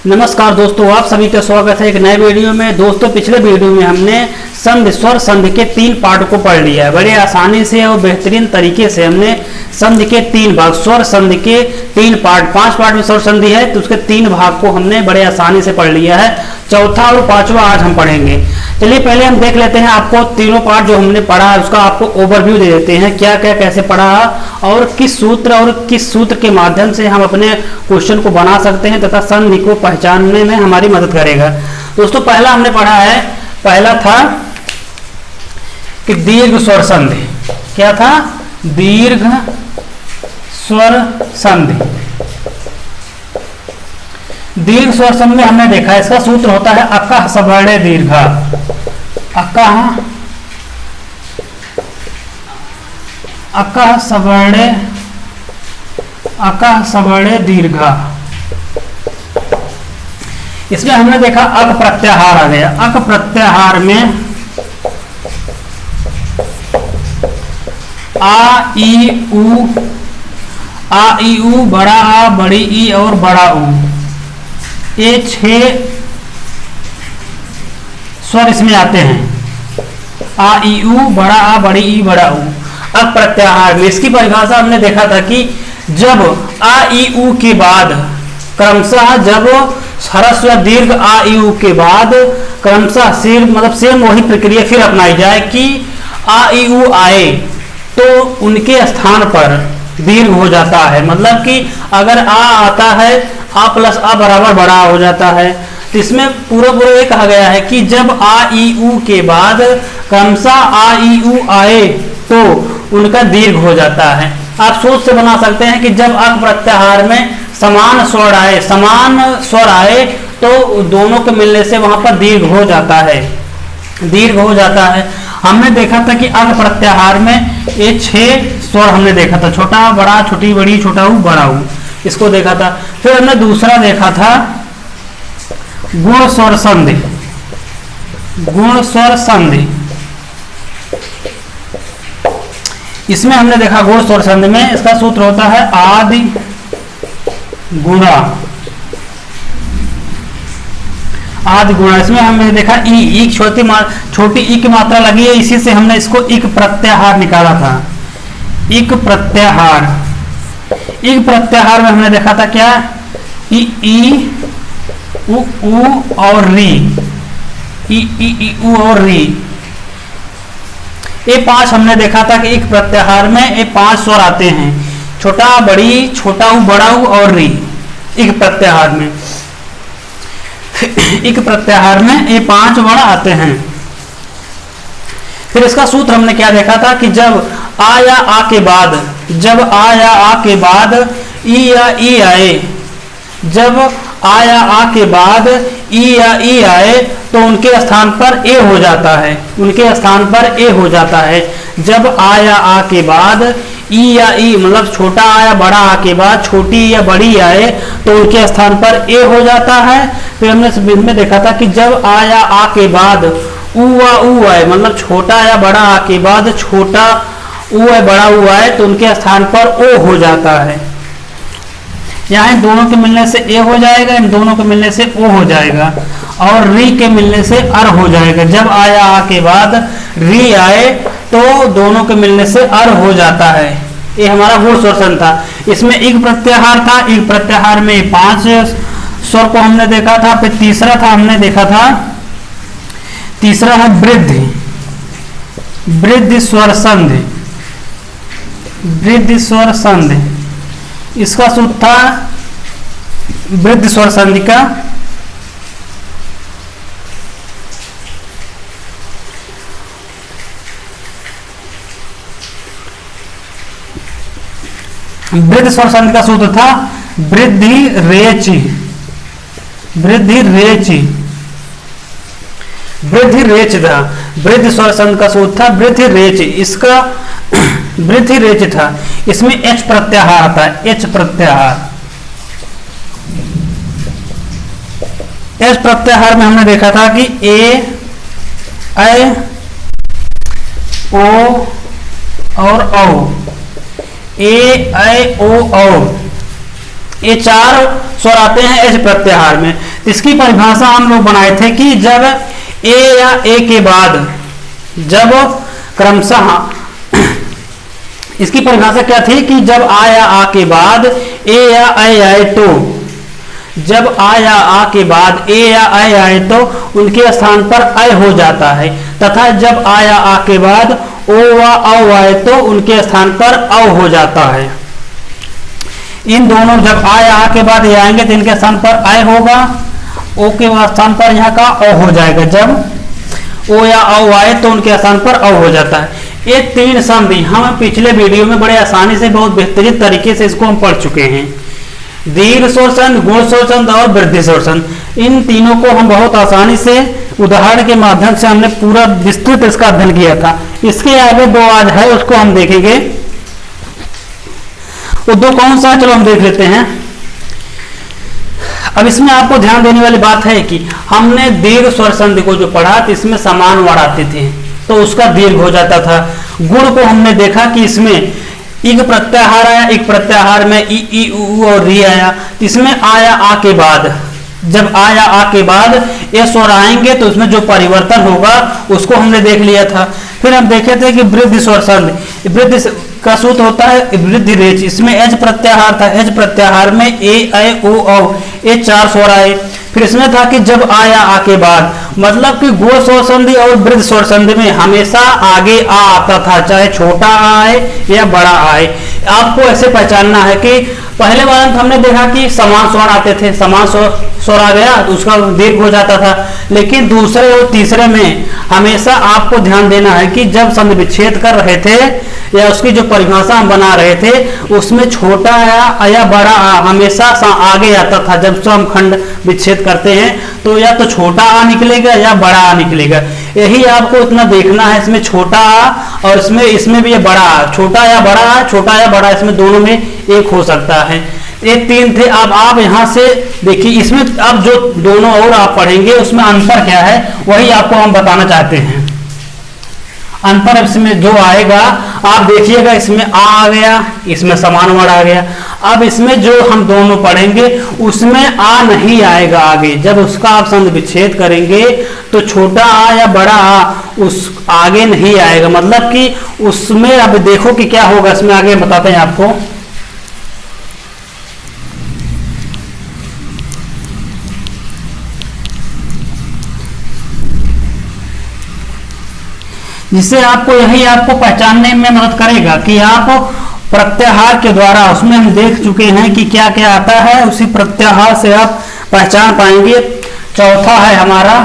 नमस्कार दोस्तों, आप सभी का स्वागत है एक नए वीडियो में। दोस्तों, पिछले वीडियो में हमने संधि स्वर संधि के 3 पार्ट को पढ़ लिया है। बड़े आसानी से और बेहतरीन तरीके से हमने संधि के 3 भाग, स्वर संधि के 3 पार्ट, 5 पार्ट में स्वर संधि है तो उसके 3 भाग को हमने बड़े आसानी से पढ़ लिया है। चौथा और 5वां आज हम पढ़ेंगे। चलिए पहले हम देख लेते हैं, आपको तीनों पार्ट जो हमने पढ़ा है उसका आपको ओवरव्यू दे देते हैं, क्या क्या कैसे पढ़ा और किस सूत्र के माध्यम से हम अपने क्वेश्चन को बना सकते हैं तथा संधि को पहचानने में हमारी मदद करेगा। दोस्तों, पहला हमने पढ़ा है, पहला था कि दीर्घ स्वर संधि। क्या था? दीर्घ स्वर संधि। दीर्घ स्वर संधि में हमने देखा, इसका सूत्र होता है अकः सवर्णे दीर्घा। अकः सवर्णे दीर्घा। इसमें हमने देखा अक प्रत्याहार आ गया। अक प्रत्याहार में आ ई उ, बड़ा आ, बड़ी ई और बड़ा ऊ, ये 6 स्वर इसमें आते हैं। आ ई उ, बड़ा आ, बड़ी ई, बड़ा ऊ। अब प्रत्याहार में इसकी परिभाषा हमने देखा था कि जब आ ई उ के बाद क्रमशः, जब ह्रस्व दीर्घ आ ई उ के बाद क्रमशः सेम वही प्रक्रिया फिर अपनाई जाए कि आ ई उ आए तो उनके स्थान पर दीर्घ हो जाता है। मतलब कि अगर आ आता है, आ प्लस आ बराबर बड़ा हो जाता है। तो इसमें पूरा ये कहा गया है कि जब आ ई उ के बाद क्रमशः आ ई उ आए तो उनका दीर्घ हो जाता है। आप सोच से बना सकते हैं कि जब अक प्रत्याहार में समान स्वर आए तो दोनों के मिलने से वहां पर दीर्घ हो जाता है। हमने देखा था कि अक प्रत्याहार में ये 6 स्वर हमने देखा था, छोटा बड़ा, छोटी बड़ी, छोटा ऊ, बड़ा ऊ, इसको देखा था। फिर हमने दूसरा देखा था गुण स्वर संधि। गुण स्वर संधि, इसमें हमने देखा गुण स्वर संधि में इसका सूत्र होता है आदि गुणा। इसमें हमने देखा ई छोटी ई की मात्रा लगी है, इसी से हमने इसको इक प्रत्याहार निकाला था। इक प्रत्याहार में हमने देखा था क्या? ई उ और री, ई उ और री, ये 5 हमने देखा था कि एक प्रत्याहार में ये 5 स्वर आते हैं, छोटा बड़ी, छोटा ऊ, बड़ा ऊ और री। एक प्रत्याहार में ये 5 वर्ण आते हैं। फिर इसका सूत्र हमने क्या देखा था कि जब आ या आ के बाद ई या ई आए, जब आ या आ के बाद ई या ई आए तो उनके स्थान पर ए हो जाता है। जब आ या आ के बाद ई या ई, मतलब छोटा आ या बड़ा आ के बाद छोटी या बड़ी आए तो उनके स्थान पर ए हो जाता है। फिर हमने इसमें देखा था कि जब आ या आ के बाद उ या ऊ आए, मतलब छोटा या बड़ा आ के बाद छोटा ऊ या बड़ा ऊ आए तो उनके स्थान पर ओ हो जाता है। यहाँ इन दोनों के मिलने से ए हो जाएगा, इन दोनों के मिलने से ओ हो जाएगा और री के मिलने से अर हो जाएगा। जब आया आ के बाद री आए तो दोनों के मिलने से अर हो जाता है। ये हमारा गुण स्वर संधि था। इसमें एक प्रत्याहार था, एक प्रत्याहार में 5 स्वर को हमने देखा था। फिर तीसरा है वृद्धि स्वर संधि। इसका सूत्र था वृद्धि स्वर संधि का सूत्र था वृद्धि रेचि था। वृद्धि स्वर संधि का सूत्र था वृद्धि रेचि। इसका वृद्धि रेच था। इसमें एच प्रत्याहार आता है। एच प्रत्याहार में हमने देखा था कि ए, ऐ, ओ और औ, ए, ऐ, ओ, औ, ये चार स्वर आते हैं एच प्रत्याहार में। इसकी परिभाषा हम लोग बनाए थे कि जब ए या ए के बाद, जब क्रमशः, इसकी परिभाषा क्या थी कि जब आ या आ के बाद ए या ऐ आए तो, जब आ या आ के बाद ए या ऐ आए तो उनके स्थान पर ऐ हो जाता है, तथा जब आ या आ के बाद ओ व औ आए तो उनके स्थान पर औ हो जाता है। इन दोनों, जब आ या आ के बाद ये आएंगे तो इनके स्थान पर ऐ होगा, ओ के स्थान पर यहाँ का औ हो जाएगा। जब ओ या औ आए तो उनके स्थान पर औ हो जाता है। ये तीन संधि हम पिछले वीडियो में बड़े आसानी से, बहुत बेहतरीन तरीके से इसको हम पढ़ चुके हैं। दीर्घ स्वर संधि, गुण स्वर संधि और वृद्धि स्वर संधि, इन तीनों को हम बहुत आसानी से उदाहरण के माध्यम से हमने पूरा विस्तृत इसका अध्ययन किया था। इसके आगे दो आज है, उसको हम देखेंगे। वो दो कौन सा है, चलो हम देख लेते हैं। अब इसमें आपको ध्यान देने वाली बात है कि हमने दीर्घ स्वर संधि को जो पढ़ा तो इसमें समान वर्ण आते थे तो उसका दीर्घ हो जाता था। गुण को हमने देखा कि इसमें इक प्रत्याहार आया, इक प्रत्याहार में ई उ और री आया। इसमें आया आ के बाद, जब आया आ के बाद ये स्वर आएंगे तो उसमें जो परिवर्तन होगा उसको हमने देख लिया था। फिर हम देखे थे कि वृद्धि स्वर संधि, वृद्धि का सूत्र होता है वृद्धि रेच। इसमें एच प्रत्याहार था, एच प्रत्याहार में ए ऐ ओ औ ये चार स्वर आए। फिर इसमें था कि जब आया आ के बाद, मतलब कि गुण स्वर संधि और वृद्धि स्वर संधि में हमेशा आगे आ आता था, चाहे छोटा आए या बड़ा आए। आपको ऐसे पहचानना है कि पहले वाले में हमने देखा कि समान स्वर आते थे, समान स्वर आ गया तो उसका दीर्घ हो जाता था। लेकिन दूसरे और तीसरे में हमेशा आपको ध्यान देना है कि जब संधि विच्छेद कर रहे थे या उसकी जो परिभाषा हम बना रहे थे उसमें छोटा या बड़ा आ हमेशा आगे आता था। जब से हम खंड विच्छेद करते हैं तो या तो छोटा आ निकलेगा या बड़ा आ निकलेगा। यही आपको इतना देखना है, इसमें छोटा आ और इसमें भी ये बड़ा आ, छोटा या बड़ा आ, छोटा या बड़ा, इसमें दोनों में एक हो सकता है। ये तीन थे। अब आप यहाँ से देखिए, इसमें अब जो दोनों और आप पढ़ेंगे उसमें अंतर क्या है वही आपको हम बताना चाहते हैं। अंतर इसमें जो आएगा आप देखिएगा, इसमें आ गया, इसमें समान वर्ण आ गया। अब इसमें जो हम दोनों पढ़ेंगे उसमें आ नहीं आएगा आगे। जब उसका आप संधि विच्छेद करेंगे तो छोटा आ या बड़ा आ उस आगे नहीं आएगा, मतलब कि उसमें अब देखो कि क्या होगा। इसमें आगे बताते हैं आपको। जिससे आपको यही आपको पहचानने में मदद करेगा कि आप प्रत्याहार के द्वारा, उसमें हम देख चुके हैं कि क्या क्या आता है, उसी प्रत्याहार से आप पहचान पाएंगे। चौथा है हमारा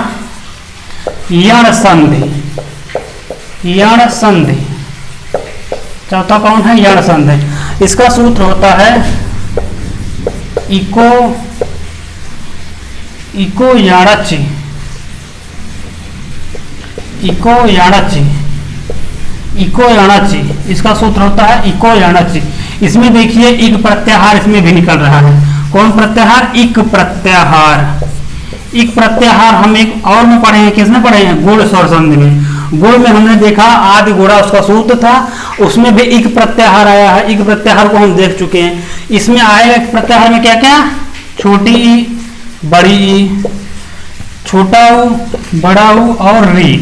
यण संधि। यण संधि, चौथा कौन है? यण संधि। इसका सूत्र होता है इको याणाची, इको याणाची, इको याणाची, इसका सूत्र होता है इको याणाची। इसमें देखिए इक प्रत्याहार इसमें भी निकल रहा है। कौन प्रत्याहार? इक प्रत्याहार। इक प्रत्याहार हम एक और में पढ़े हैं, किसमें पढ़े हैं? गुण स्वर संधि में। गुण में हमने देखा आदि गुणा उसका सूत्र था, उसमें भी इक प्रत्याहार आया है। इक प्रत्याहार को हम देख चुके हैं। इसमें आएगा इक प्रत्याहार में क्या क्या? छोटी ई, बड़ी ई, छोटा ऊ, बड़ा ऊ और री,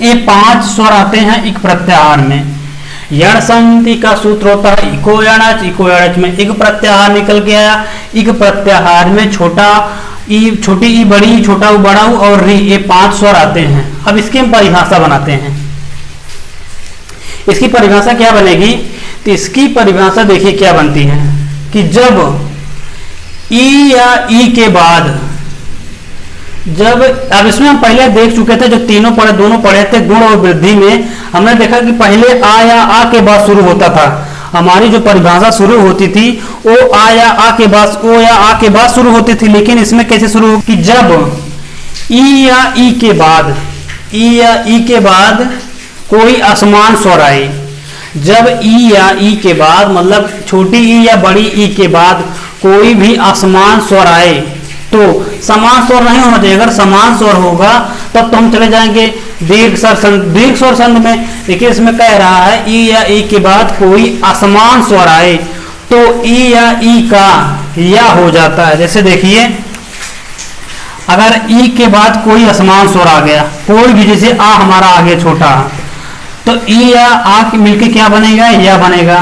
ये पांच स्वर आते हैं इक प्रत्याहार में। यण संधि का सूत्र होता है इको यणच। इको यणच में इक प्रत्याहार निकल के आया। इक प्रत्याहार में छोटा ई, छोटी ई, बड़ी ई, छोटा ऊ, बड़ा ऊ और री, ये पांच स्वर आते हैं। अब इसकी हम परिभाषा बनाते हैं। इसकी परिभाषा क्या बनेगी? तो इसकी परिभाषा देखिए क्या बनती है कि जब ई या ई के बाद, जब, अब इसमें हम पहले देख चुके थे, जो तीनों पढ़े, दोनों पढ़े थे गुण और वृद्धि में, हमने देखा कि पहले आ या आ के बाद शुरू होता था। हमारी जो परिभाषा शुरू होती थी वो आ या आ के बाद, ओ या आ के बाद शुरू होती थी। लेकिन इसमें कैसे शुरू हो कि जब ई या ई के बाद, ई या ई के बाद कोई असमान स्वर आए। जब ई या ई के बाद, मतलब छोटी ई या बड़ी ई के बाद कोई भी असमान स्वर आए तो समान स्वर नहीं होना चाहिए। अगर समान स्वर होगा तब तो हम चले जाएंगे दीर्घ स्वर संधि में। देखिए इसमें कह रहा है ई या ई के बाद कोई असमान स्वर आए तो ई या ई का या हो जाता है। जैसे देखिए अगर ई के बाद कोई असमान स्वर आ गया, कोई भी, जैसे आ हमारा आगे छोटा, तो ई या आ मिलके क्या बनेगा, या बनेगा।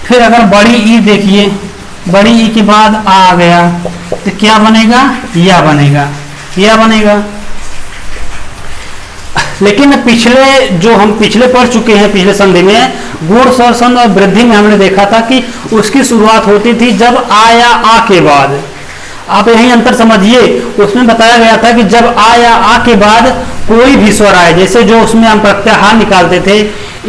फिर अगर बड़ी ई देखिए, बड़ी ई के बाद आ गया तो क्या बनेगा, या बनेगा, या बनेगा। लेकिन पिछले जो हम पिछले पढ़ चुके हैं, पिछले संधि में गुण स्वर संधि और वृद्धि में हमने देखा था कि उसकी शुरुआत होती थी जब आ या आ के बाद। आप यही अंतर समझिए, उसमें बताया गया था कि जब आ या आ के बाद कोई भी स्वर आए, जैसे जो उसमें हम प्रत्याहार निकालते थे,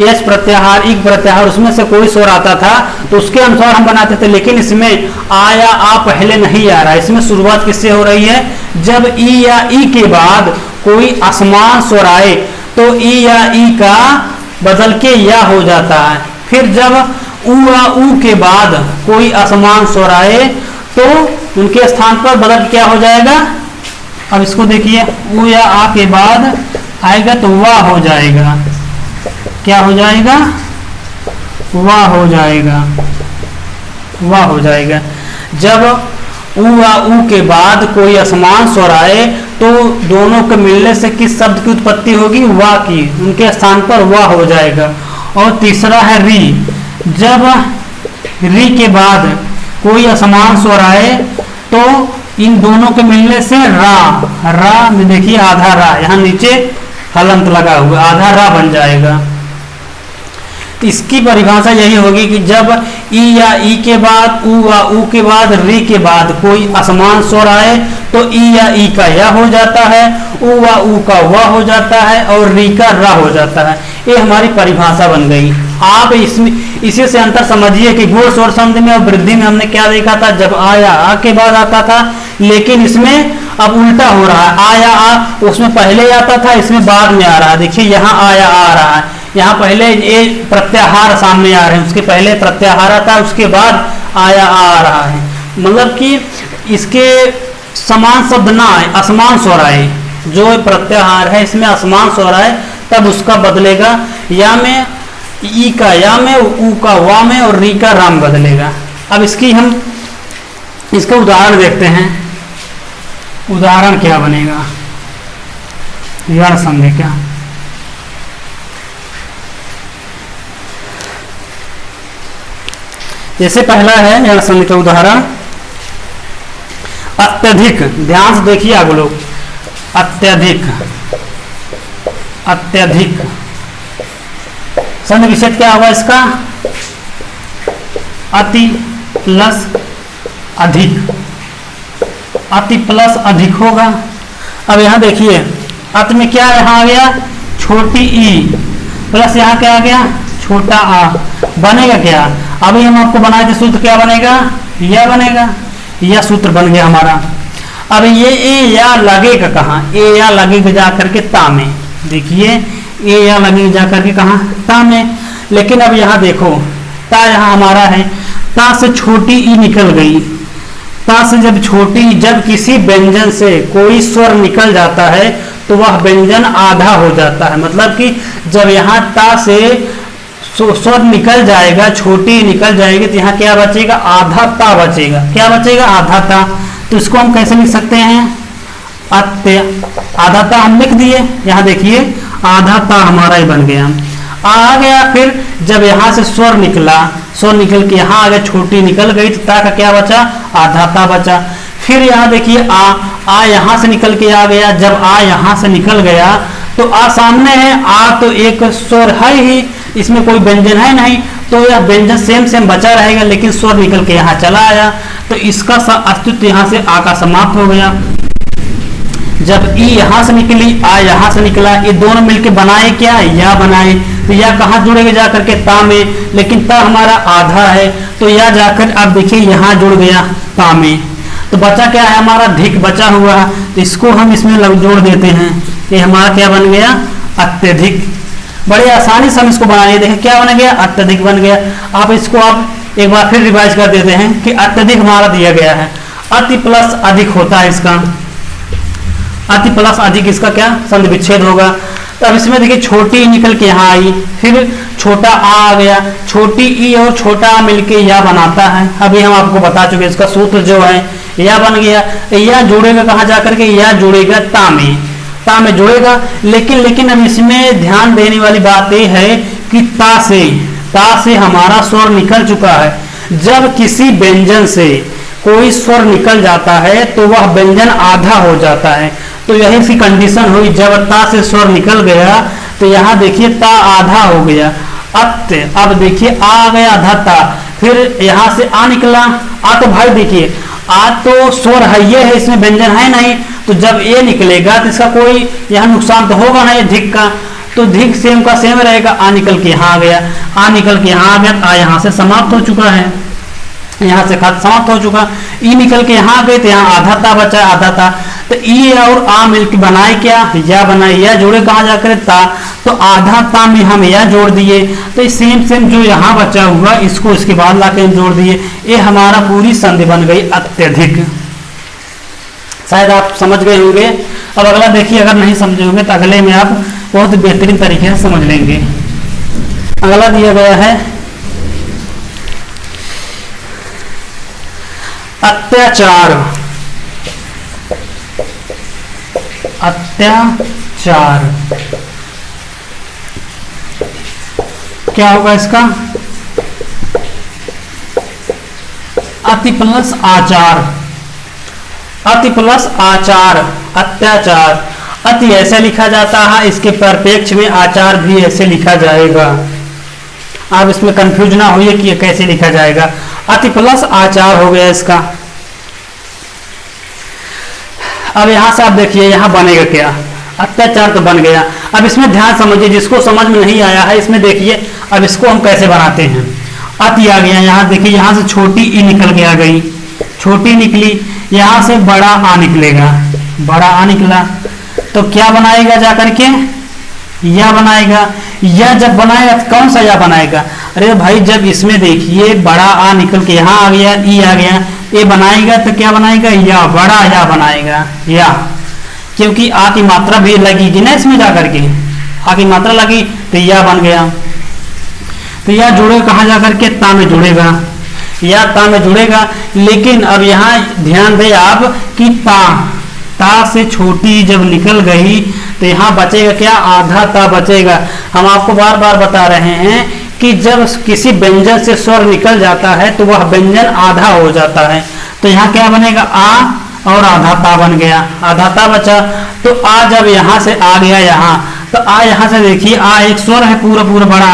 एस प्रत्याहार, इक प्रत्याहार, उसमें से कोई स्वर आता था तो उसके अनुसार हम बनाते थे। लेकिन इसमें आ या आ पहले नहीं आ रहा है, इसमें शुरुआत किससे हो रही है, जब ई या ई के बाद कोई असमान स्वर आए तो ई या ई का बदल के या हो जाता है। फिर जब उ या उ के बाद कोई असमान स्वर आए तो उनके स्थान पर बदल के क्या हो जाएगा। अब इसको देखिए, उ या आ के बाद आएगा तो वाह हो जाएगा, क्या हो जाएगा, वाह हो जाएगा, वाह हो जाएगा। जब उ या उ के बाद कोई असमान स्वर आए तो दोनों के मिलने से किस शब्द की उत्पत्ति होगी, वाह की, उनके स्थान पर वाह हो जाएगा। और तीसरा है री, जब री के बाद कोई असमान स्वर आए तो इन दोनों के मिलने से रा, रा में देखिए आधा रा, यहाँ नीचे हलंत लगा हुआ, आधा रा बन जाएगा। इसकी परिभाषा यही होगी कि जब ई या ई के बाद उ या उ के बाद री के बाद कोई असमान स्वर आए तो ई या ई का या हो जाता है, उ या उ का व हो जाता है और री का रा हो जाता है। ये हमारी परिभाषा बन गई। आप इसमें इसी से अंतर समझिए कि गुण स्वर संधि में और वृद्धि में हमने क्या देखा था, जब आ या आ के बाद आता था, लेकिन इसमें अब उल्टा हो रहा है। आ या आ उसमें पहले आता था, इसमें बाद में आ रहा है। देखिए यहाँ आ या आ रहा है, यहाँ पहले ये प्रत्याहार सामने आ रहे हैं, उसके पहले प्रत्याहार आता है, उसके बाद आया आ रहा है। मतलब कि इसके समान शब्द ना आए, असमान स्वर आए। जो प्रत्याहार है इसमें असमान स्वर आए तब उसका बदलेगा, या में ई का या में, उ का वा में और री का राम बदलेगा। अब इसकी हम इसका उदाहरण देखते हैं। उदाहरण क्या बनेगा, यण संधि क्या। जैसे पहला है यण संधि का उदाहरण, अत्यधिक, ध्यान से देखिए आप लोग, अत्यधिक, अत्यधिक संधि विच्छेद क्या होगा इसका, अति प्लस अधिक, अति प्लस अधिक होगा। अब यहाँ देखिए अति में क्या यहाँ आ गया, छोटी ई, प्लस यहाँ क्या आ गया, छोटा आ, बनेगा क्या। अभी हम आपको बनाए थे सूत्र, क्या बनेगा, यह बनेगा, यह सूत्र बन गया हमारा। अब ये ए या लगेगा कहाँ, ए या लगेगा जा करके ता में, देखिए ए या लगेगा जा करके कहाँ, ता में। लेकिन अब यहाँ देखो ता यहाँ हमारा है, ता से छोटी ई निकल गई, ता से जब छोटी, जब किसी व्यंजन से कोई स्वर निकल जाता है तो वह व्यंजन आधा हो जाता है। मतलब कि जब यहाँ ता से स्वर निकल जाएगा, छोटी निकल जाएगी, तो यहाँ क्या बचेगा, आधा ता बचेगा। क्या बचेगा, आधा ता। तो इसको हम कैसे लिख सकते हैं, अत्य, आधा ता हम लिख दिए, यहाँ देखिए आधा ता हमारा ही बन गया, आ गया। फिर जब यहाँ से स्वर निकला, स्वर निकल के यहाँ आ गया, छोटी निकल गई, तो ता का क्या बचा, आधा ता बचा। फिर यहाँ देखिए आ यहाँ से निकल के आ गया, जब आ यहाँ से निकल गया तो आ सामने है, आ तो एक स्वर है ही, इसमें कोई व्यंजन है नहीं, तो यह व्यंजन सेम सेम बचा रहेगा, लेकिन स्वर निकल के यहाँ चला आया तो इसका अस्तित्व यहाँ से आ का समाप्त हो गया। जब ई यहाँ से निकली, आ यहाँ से निकला, ये दोनों मिलके बनाए क्या, या बनाए। तो या कहाँ जुड़ेगा जा करके, ता में, लेकिन ता हमारा आधा है तो या जाकर अब देखिए यहाँ जुड़ गया ता में, तो बचा क्या है हमारा, धिक बचा हुआ है, तो इसको हम इसमें जोड़ देते हैं। ये हमारा क्या बन गया, अत्यधिक। बड़े आसानी से हम इसको बनाइए, देखिए क्या बन गया, अत्यधिक बन गया। आप इसको आप एक बार फिर रिवाइज कर देते हैं कि अत्यधिक हमारा दिया गया है, अति प्लस अधिक होता है इसका, अति प्लस अधिक इसका क्या संधि विच्छेद होगा। तो अब इसमें देखिए छोटी ई निकल के यहाँ आई, फिर छोटा आ गया, छोटी ई और छोटा आ मिलके या बनाता है। अभी हम आपको बता चुके इसका सूत्र जो है या बन गया। या जुड़ेगा कहाँ जाकर के, या जुड़ेगा ता में जुड़ेगा। लेकिन अब इसमें ध्यान देने वाली बात यह है कि ता से हमारा स्वर निकल चुका है। जब किसी व्यंजन से कोई स्वर निकल जाता है तो वह व्यंजन आधा हो जाता है। तो यही इसकी कंडीशन हुई, जब ता से स्वर निकल गया तो यहाँ देखिए ता आधा हो गया। अब देखिए आ गया आधा ता, फिर यहाँ से आ निकला। आ तो भाई देखिए आ तो स्वर है, ये है, इसमें व्यंजन है नहीं। तो जब ये निकलेगा तो इसका कोई यहाँ नुकसान तो होगा नहीं धिक का, तो धिक सेम का सेम रहेगा। आ निकल के यहाँ आ गया, आ निकल के यहाँ आ गया, आ यहाँ से समाप्त हो चुका है, यहाँ से समाप्त हो चुका। ई निकल के यहाँ गए तो यहाँ आधा ता बचा, आधा ता। तो ई और आ मिलकर बनाए क्या, या बनाए, या जोड़े कहाँ जाकर ता। तो आधा ता में हम या जोड़ दिए, तो सेम जो यहाँ बचा हुआ इसको इसके बाद लाके जोड़ दिए। ये हमारा पूरी संधि बन गई अत्यधिक। शायद आप समझ गए होंगे। अब अगला देखिए, अगर नहीं समझे होंगे तो अगले में आप बहुत बेहतरीन तरीके से समझ लेंगे। अगला दिया गया है अत्याचार। अत्याचार क्या होगा इसका, अति प्लस आचार, अति प्लस आचार, अत्याचार। अति ऐसे लिखा जाता है, इसके परिप्रेक्ष्य में आचार भी ऐसे लिखा जाएगा। आप इसमें कंफ्यूज ना होइए कि ये कैसे लिखा जाएगा। अति प्लस आचार हो गया इसका। अब यहां से आप देखिए यहाँ बनेगा क्या, अत्याचार तो बन गया। अब इसमें ध्यान समझिए, जिसको समझ में नहीं आया है इसमें देखिए अब इसको हम कैसे बनाते हैं। अति आ गया, यहाँ देखिए यहाँ से छोटी ई निकल के आ गई, छोटी निकली, यहाँ से बड़ा आ निकलेगा, बड़ा आ निकला तो क्या बनाएगा जाकर के, या बनाएगा। या जब बनाएगा तो कौन सा या बनाएगा, अरे भाई जब इसमें देखिए बड़ा आ निकल के यहाँ आ गया, ई आ गया, ये बनाएगा तो क्या बनाएगा, या, बड़ा या बनाएगा, या, क्योंकि आ की मात्रा भी लगेगी ना इसमें जाकर के, आ की मात्रा लगी तो या बन गया। तो या जुड़ेगा कहाँ जाकर के, ता में जुड़ेगा, या ता में जुड़ेगा। लेकिन अब यहाँ ध्यान दें आप कि ता से छोटी जब निकल गई तो यहाँ बचेगा क्या, आधा ता बचेगा। हम आपको बार बार बता रहे हैं कि जब किसी व्यंजन से स्वर निकल जाता है तो वह व्यंजन आधा हो जाता है। तो यहाँ क्या बनेगा, आ और आधा ता बन गया, आधा ता बचा। तो आ जब यहाँ से आ गया यहाँ, तो आ यहाँ से देखिए आ एक स्वर है पूरा पूरा बड़ा,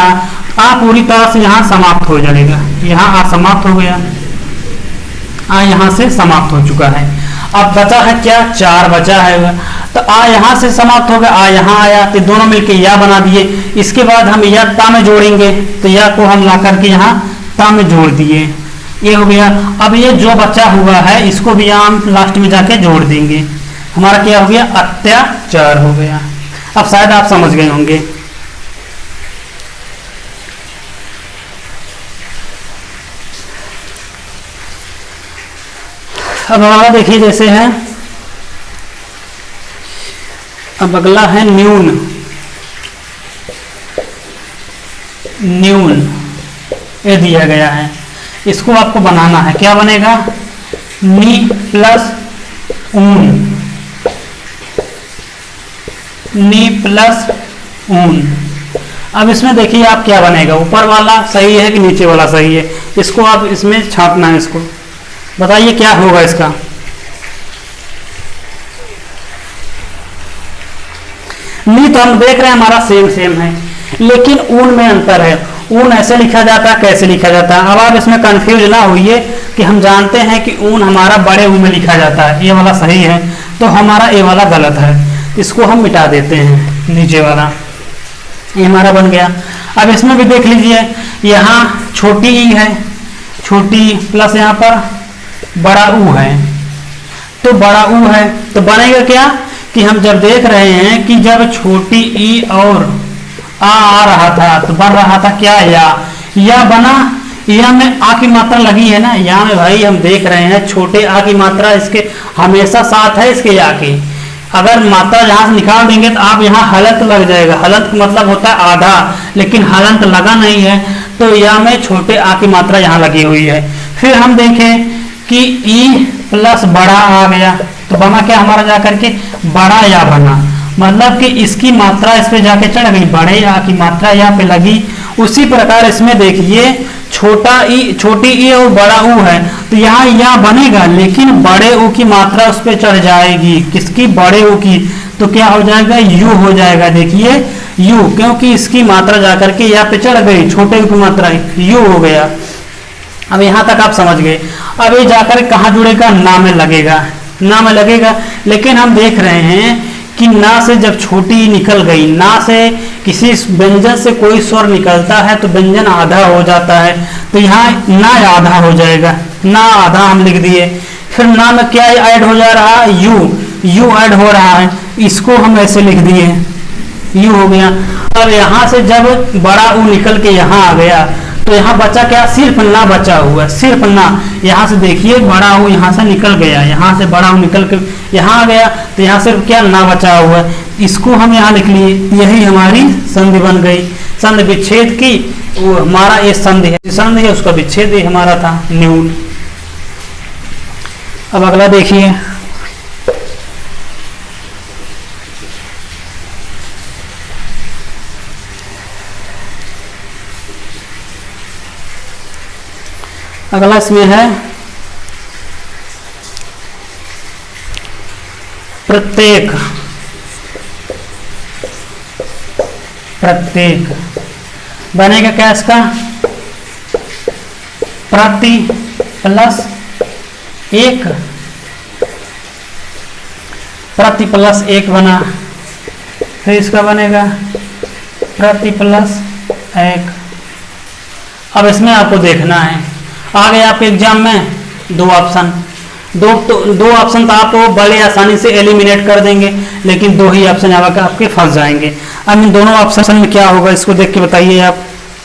आ पूरी तरह से यहाँ समाप्त हो जाएगा, यहाँ आ समाप्त हो गया, आ यहाँ से समाप्त हो चुका है। अब बचा है क्या, चार बचा है। तो आ यहाँ से समाप्त हो गया, आ यहाँ आया तो दोनों मिलके या बना दिए। इसके बाद हम या ता में जोड़ेंगे, तो या को हम ला करके यहाँ ता में जोड़ दिए, ये हो गया। अब ये जो बचा हुआ है इसको भी हम लास्ट में जाके जोड़ देंगे, हमारा क्या हो गया, अत्याचार हो गया। अब शायद आप समझ गए होंगे। अब अगला देखिए जैसे है, अब अगला है न्यून। न्यून ये दिया गया है, इसको आपको बनाना है। क्या बनेगा, नी प्लस ऊन, नी प्लस ऊन। अब इसमें देखिए आप क्या बनेगा, ऊपर वाला सही है कि नीचे वाला सही है, इसको आप इसमें छापना है। इसको बताइए क्या होगा इसका। नी तो हम देख रहे हैं हमारा सेम है, लेकिन ऊन में अंतर है। ऊन ऐसे लिखा जाता है, कैसे लिखा जाता है। अब आप इसमें कंफ्यूज ना होइए कि हम जानते हैं कि ऊन हमारा बड़े ऊ में लिखा जाता है, ये वाला सही है, तो हमारा ये वाला गलत है, इसको हम मिटा देते हैं, नीचे वाला ये हमारा बन गया। अब इसमें भी देख लीजिए, यहाँ छोटी ई है, छोटी प्लस यहाँ पर बड़ा ऊ है, तो बड़ा ऊ है तो बनेगा क्या कि हम जब देख रहे हैं कि जब छोटी ई और आ रहा था तो बन रहा था क्या, या बना। या में आ की मात्रा लगी है ना, या में भाई हम देख रहे हैं छोटे आ की मात्रा इसके हमेशा साथ है, इसके या की अगर मात्रा यहाँ से निकाल देंगे तो आप यहाँ हलंत लग जाएगा। हलंत का मतलब होता है आधा, लेकिन हलंत लगा नहीं है तो यह में छोटे आ की मात्रा यहाँ लगी हुई है। फिर हम देखें कि ई प्लस बड़ा आ गया तो बना क्या हमारा जा करके बड़ा या बना, मतलब कि इसकी मात्रा इस पे जाके चढ़ गई, बड़े या की मात्रा यहाँ पे लगी। उसी प्रकार इसमें देखिए छोटा ई, छोटी ई और बड़ा ऊ है तो यहाँ या बनेगा, लेकिन बड़े ऊ की मात्रा उस पर चढ़ जाएगी। किसकी? बड़े ऊ की। तो क्या हो जाएगा? यू हो जाएगा। देखिए यू, क्योंकि इसकी मात्रा जाकर के यहाँ पे चढ़ गई, छोटे ऊ की मात्रा यू हो गया। अब यहाँ तक आप समझ गए। अब ये जाकर कहाँ जुड़ेगा? ना में लगेगा, ना में लगेगा। लेकिन हम देख रहे हैं कि ना से जब छोटी निकल गई, ना से किसी व्यंजन से कोई स्वर निकलता है तो व्यंजन आधा हो जाता है, तो यहाँ ना आधा हो जाएगा, ना आधा हम लिख दिए। फिर ना में क्या ऐड हो जा रहा है? यू, यू ऐड हो रहा है, इसको हम ऐसे लिख दिए, यू हो गया। अब यहाँ से जब बड़ा ऊ निकल के यहाँ आ गया तो यहाँ बचा क्या? सिर्फ ना बचा हुआ, सिर्फ ना। यहाँ से देखिए बड़ा ऊ यहाँ से निकल गया, यहाँ से बड़ा ऊ निकल के यहाँ आ गया तो यहाँ सिर्फ क्या? ना बचा हुआ, इसको हम यहाँ लिख लिए। यही हमारी संधि बन गई। संधि विच्छेद की, वो हमारा ये संधि है, संधि है उसका विच्छेद ही हमारा था न्यून। अब अगला देखिए, अगला इसमें है प्रत्येक। प्रत्येक बनेगा क्या इसका? प्रति प्लस एक, प्रति प्लस एक बना। फिर इसका बनेगा प्रति प्लस एक। अब इसमें आपको देखना है, आ गए आपके एग्जाम में दो ऑप्शन, दो ऑप्शन तो आप बड़े आसानी से एलिमिनेट कर देंगे, लेकिन दो ही ऑप्शन आपके फंस जाएंगे। अब इन दोनों ऑप्शन में क्या होगा इसको देख के बताइए आप।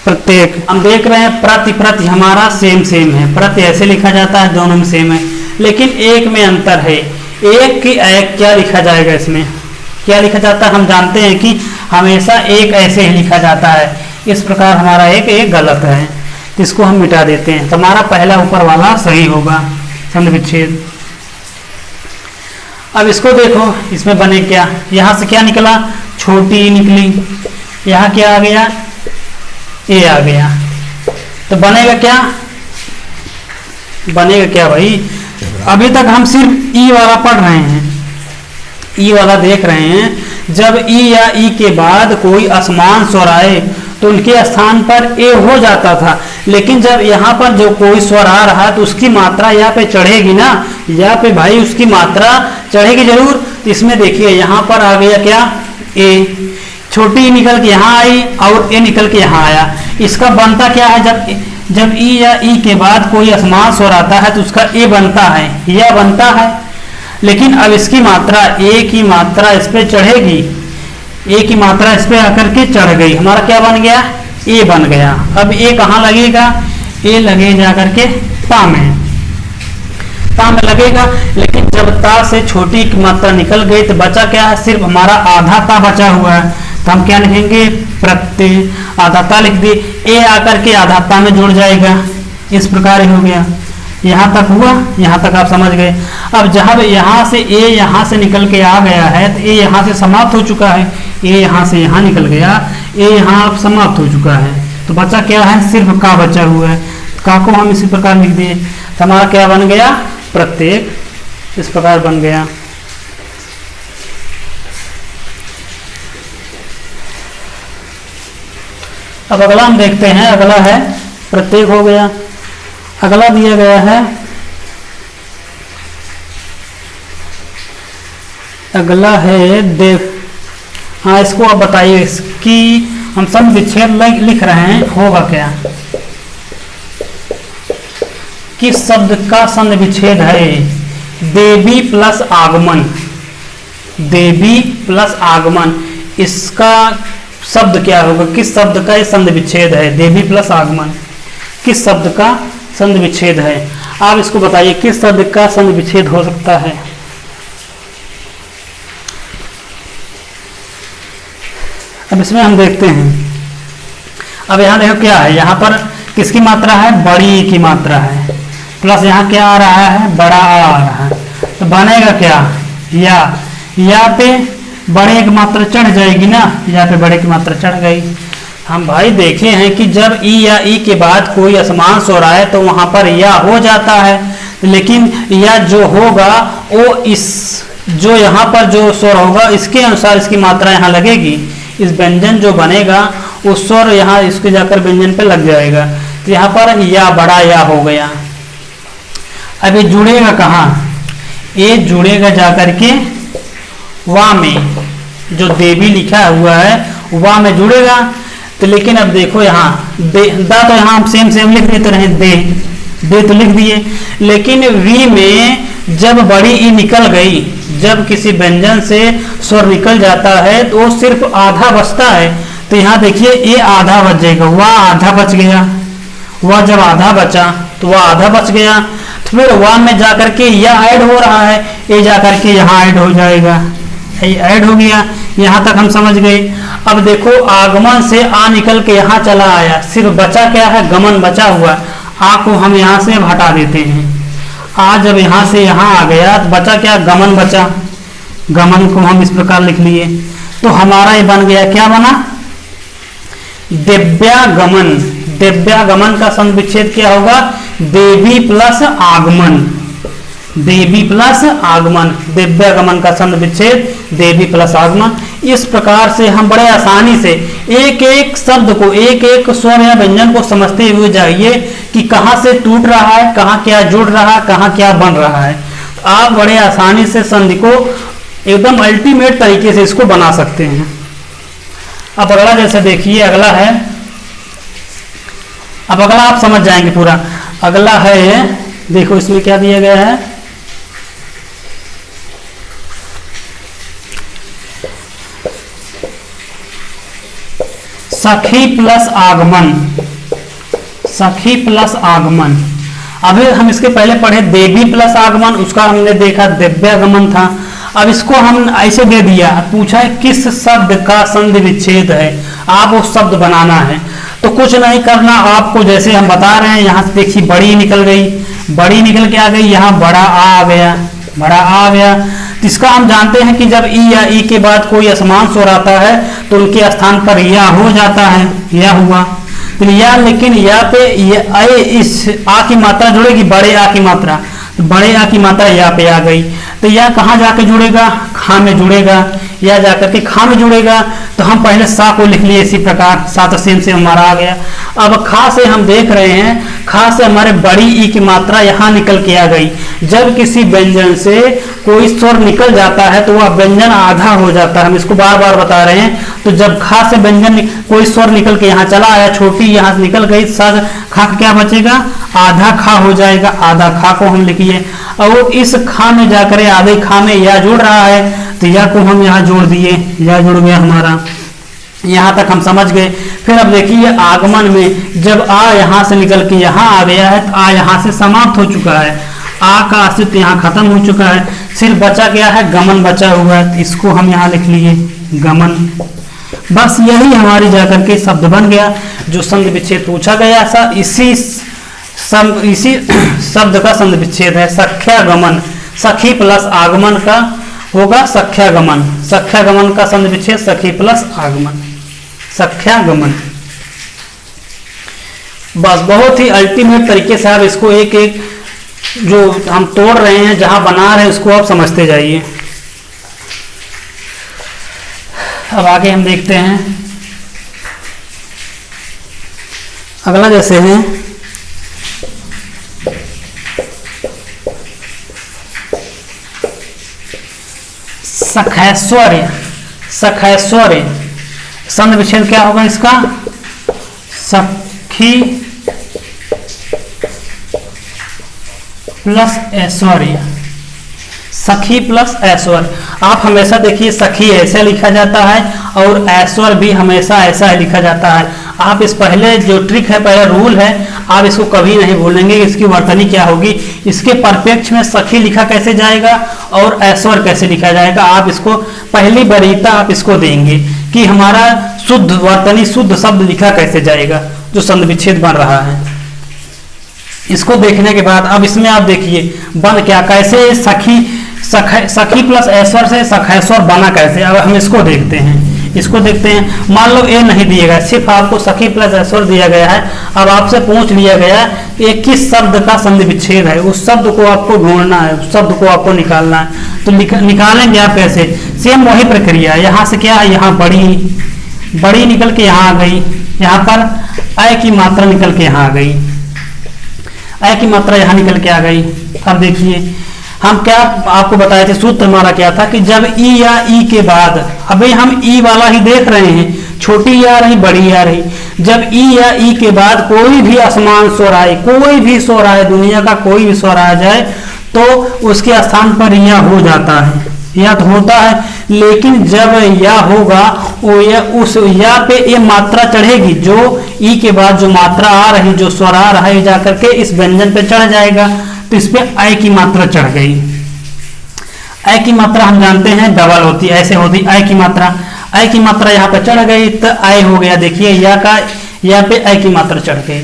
प्रत्येक हम देख रहे हैं, प्रति प्रति हमारा सेम सेम है, प्रति ऐसे लिखा जाता है, दोनों में सेम है, लेकिन एक में अंतर है। एक की एक क्या लिखा जाएगा? इसमें क्या लिखा जाता है? हम जानते हैं कि हमेशा एक ऐसे ही लिखा जाता है, इस प्रकार हमारा एक गलत है, तो इसको हम मिटा देते हैं। तो हमारा पहला ऊपर वाला सही होगा, संधि विच्छेद। अब इसको देखो, इसमें बने क्या? यहाँ से क्या निकला? छोटी निकली, यहाँ क्या आ गया? ए आ गया। तो बनेगा क्या? बनेगा क्या भाई? अभी तक हम सिर्फ ई वाला पढ़ रहे हैं, ई वाला देख रहे हैं। जब ई या ई के बाद कोई असमान स्वर आए तो उनके स्थान पर ए हो जाता था, लेकिन जब यहाँ पर जो कोई स्वर आ रहा है तो उसकी मात्रा यहाँ पे चढ़ेगी ना, यहाँ पे भाई उसकी मात्रा चढ़ेगी जरूर। तो इसमें देखिए यहाँ पर आ गया क्या? ए, छोटी निकल के यहाँ आई और ए निकल के यहाँ आया। इसका बनता क्या है? जब ई या ई के बाद कोई असमान स्वर आता है तो उसका ए बनता है, यह बनता है। लेकिन अब इसकी मात्रा, ए की मात्रा इस पे चढ़ेगी, ए की मात्रा इस पे आकर के चढ़ गई, हमारा क्या बन गया? ए बन गया। अब ए कहाँ लगेगा? ए लगे जाकर के ता में, ता में लगेगा। लेकिन जब ता से छोटी की मात्रा निकल गई तो बचा क्या है? सिर्फ हमारा आधा ता बचा हुआ है, तो हम क्या लिखेंगे? प्रत्यय। आधा ता लिख दी, ए आकर के आधा ता में जुड़ जाएगा, इस प्रकार ही हो गया। यहाँ तक हुआ, यहाँ तक आप समझ गए। अब जब यहाँ से ए यहाँ से निकल के आ गया है तो ए यहाँ से समाप्त हो चुका है, ए यहाँ से यहाँ निकल गया, ए यहाँ अब समाप्त हो चुका है, तो बचा क्या है? सिर्फ का बचा हुआ है। का को हम इसी प्रकार लिख दिए, तो हमारा क्या बन गया? प्रत्येक, इस प्रकार बन गया। अब अगला हम देखते हैं, अगला है प्रत्येक हो गया। अगला दिया गया है, अगला है देव। हाँ, इसको आप बताइए, इसकी हम संधि विच्छेद लिख रहे हैं, होगा क्या? किस शब्द का संधि विच्छेद है? देवी प्लस आगमन, देवी प्लस आगमन, इसका शब्द क्या होगा? किस शब्द का ये संधि विच्छेद है? देवी प्लस आगमन किस शब्द का संधि विच्छेद है? आप इसको बताइए, किस शब्द का संधि विच्छेद हो सकता है? अब इसमें हम देखते हैं, अब यहाँ देखो क्या है, यहाँ पर किसकी मात्रा है, बड़ी ई की मात्रा है, प्लस यहाँ क्या आ रहा है, बड़ा आ रहा है, तो बनेगा क्या, या पे बड़े की मात्रा चढ़ जाएगी ना, यहाँ पे बड़े की मात्रा चढ़ गई। हम भाई देखे हैं कि जब ई या ई के बाद कोई असमान स्वर आए तो वहां पर या हो जाता है, लेकिन या जो होगा वो इस जो यहाँ पर जो स्वर होगा इसके अनुसार इसकी मात्रा यहाँ लगेगी। इस व्यंजन जो बनेगा उस स्वर यहाँ इसके जाकर व्यंजन पे लग जाएगा, तो यहाँ पर या बड़ा या हो गया। अब ये जुड़ेगा कहाँ, ये जुड़ेगा जाकर के वा में, जो देवी लिखा हुआ है वा में जुड़ेगा। तो लेकिन अब देखो यहाँ दा तो यहाँ हम सेम लिख देते रहे, दे तो लिख दिए, लेकिन वी में जब बड़ी ई निकल गई, जब किसी व्यंजन से स्वर निकल जाता है तो वो सिर्फ आधा बचता है। तो यहाँ देखिए ये आधा बच जाएगा, वह आधा बच गया, वह जब आधा बचा तो वह आधा बच गया, तो फिर वह में जाकर के यह ऐड हो रहा है, ये जाकर के यहाँ ऐड हो जाएगा, ऐड हो गया। यहाँ तक हम समझ गए। अब देखो आगमन से आ निकल के यहाँ चला आया, सिर्फ बचा क्या है, गमन बचा हुआ, आ को हम यहाँ से हटा देते हैं। आ जब यहाँ से यहाँ आ गया तो बचा क्या, गमन बचा, गमन को हम इस प्रकार लिख लिए, तो हमारा ये बन गया, क्या बना, दिव्यागमन। दिव्यागमन का संधि विच्छेद क्या होगा, देवी प्लस आगमन, देवी प्लस आगमन, दिव्यागमन का संधि विच्छेद देवी प्लस आगमन। इस प्रकार से हम बड़े आसानी से एक एक शब्द को, एक एक स्वर या व्यंजन को समझते हुए जाइए कि कहाँ से टूट रहा है, कहाँ क्या जुड़ रहा है, कहाँ क्या बन रहा है। आप बड़े आसानी से संधि को एकदम अल्टीमेट तरीके से इसको बना सकते हैं। अब अगला जैसे देखिए, अगला है, अब अगला आप समझ जाएंगे पूरा। अगला है, देखो इसमें क्या दिया गया है, सखी प्लस आगमन, सखी प्लस आगमन। अभी हम इसके पहले पढ़े देवी प्लस आगमन, उसका हमने देखा दिव्यागमन था। अब इसको हम ऐसे दे दिया, पूछा है किस शब्द का संधि विच्छेद है, आप उस शब्द बनाना है। तो कुछ नहीं करना आपको, जैसे हम बता रहे हैं, यहाँ से देखिए बड़ी निकल गई, बड़ी निकल के आ गई, यहाँ बड़ा आ गया, बड़ा आ गया। तो इसका हम जानते हैं कि जब ई या ई के बाद कोई असमान स्वर आता है तो उनके स्थान पर या हो जाता है, या हुआ। तो या, लेकिन या पे इस आ की मात्रा जुड़ेगी, बड़े आ की मात्रा, तो बड़े आ की मात्रा या पे आ गई, तो या कहाँ जाके जुड़ेगा, खा में जुड़ेगा, या जाकर के खा में जुड़ेगा। तो हम पहले सा को लिख लिए इसी प्रकार, सात सेम से हमारा आ गया। अब खा से हम देख रहे हैं, खा से हमारे बड़ी ई की मात्रा यहाँ निकल के आ गई। जब किसी व्यंजन से कोई स्वर निकल जाता है तो वह व्यंजन आधा हो जाता है, हम इसको बार बार बता रहे हैं। तो जब खा से व्यंजन कोई स्वर निकल के यहाँ चला आया, छोटी यहाँ से निकल गई, खा क्या बचेगा, आधा खा हो जाएगा, आधा खा को हम लिखिए। और इस खा में जाकर आधे खा में या जुड़ रहा है, तो या को हम यहाँ जोड़ दिए, या जुड़ गया हमारा। यहाँ तक हम समझ गए। फिर अब देखिए आगमन में जब आ यहाँ से निकल के यहाँ आ गया है, तो आ यहाँ से समाप्त हो चुका है, आ का अस्तित्व यहाँ खत्म हो चुका है, सिर्फ बचा गया है गमन बचा हुआ है, तो इसको हम यहाँ लिख लिए गमन। बस यही हमारी जाकर के शब्द बन गया जो संधि विच्छेद पूछा गया था। इसी शब्द का संधि विच्छेद है सख्यागमन। सखी प्लस आगमन का होगा सख्यागमन, सख्यागमन का संधि विच्छेद सखी प्लस आगमन, सख्यागमन। बस बहुत ही अल्टीमेट तरीके से आप इसको एक एक जो हम तोड़ रहे हैं, जहां बना रहे हैं, उसको आप समझते जाइए। अब आगे हम देखते हैं, अगला जैसे है सखैश्वर्य। सखैश्वर्य संधि विच्छेद क्या होगा इसका, सखी प्लस ऐश्वर्य, सखी प्लस ऐश्वर्य। आप हमेशा देखिए सखी ऐसे लिखा जाता है और ऐश्वर्य भी हमेशा ऐसा ही लिखा जाता है। आप इस पहले जो ट्रिक है, पहला रूल है, आप इसको कभी नहीं भूलेंगे। इसकी वर्तनी क्या होगी, इसके परपेक्ष में सखी लिखा कैसे जाएगा और ऐश्वर कैसे लिखा जाएगा, आप इसको पहली वरीयता आप इसको देंगे कि हमारा शुद्ध वर्तनी शुद्ध शब्द लिखा कैसे जाएगा जो संधि विच्छेद बन रहा है। इसको देखने के बाद अब इसमें आप देखिए बन क्या, कैसे सखी प्लस ऐश्वर से सखैश्वर बना कैसे। अब हम इसको देखते हैं। मान लो ए नहीं दिया गया, सिर्फ आपको सखी प्लस ऐश्वर दिया गया है। अब आपसे पूछ लिया गया कि किस शब्द का संधि विच्छेद है, उस शब्द को आपको ढूंढना है, उस शब्द को आपको निकालना है। तो निकालेंगे आप कैसे, सेम वही प्रक्रिया। यहाँ से क्या है, यहाँ बड़ी निकल के यहाँ आ गई, यहाँ पर अ की मात्रा निकल के यहाँ आ गई, अ की मात्रा यहाँ निकल के आ गई। अब देखिए हम क्या आपको बताए थे, सूत्र हमारा क्या था कि जब ई या ई के बाद, अभी हम ई वाला ही देख रहे हैं, छोटी ई आ रही बड़ी आ रही, जब ई या ई के बाद कोई भी असमान स्वर आए, कोई भी स्वर आए, दुनिया का कोई भी स्वर आ जाए तो उसके स्थान पर या हो जाता है, या तो होता है। लेकिन जब या होगा वो या उस या पे ये मात्रा चढ़ेगी, जो ई के बाद जो मात्रा आ रही, जो स्वर आ रहा है, जाकर के इस व्यंजन पे चढ़ जाएगा। तो इस पे अ की मात्रा चढ़ गई। अ की मात्रा हम जानते हैं डबल होती है, ऐसे होती अ की मात्रा। अ की मात्रा यहाँ पे चढ़ गई तो अ हो गया। देखिए या पे अ की मात्रा चढ़ गई।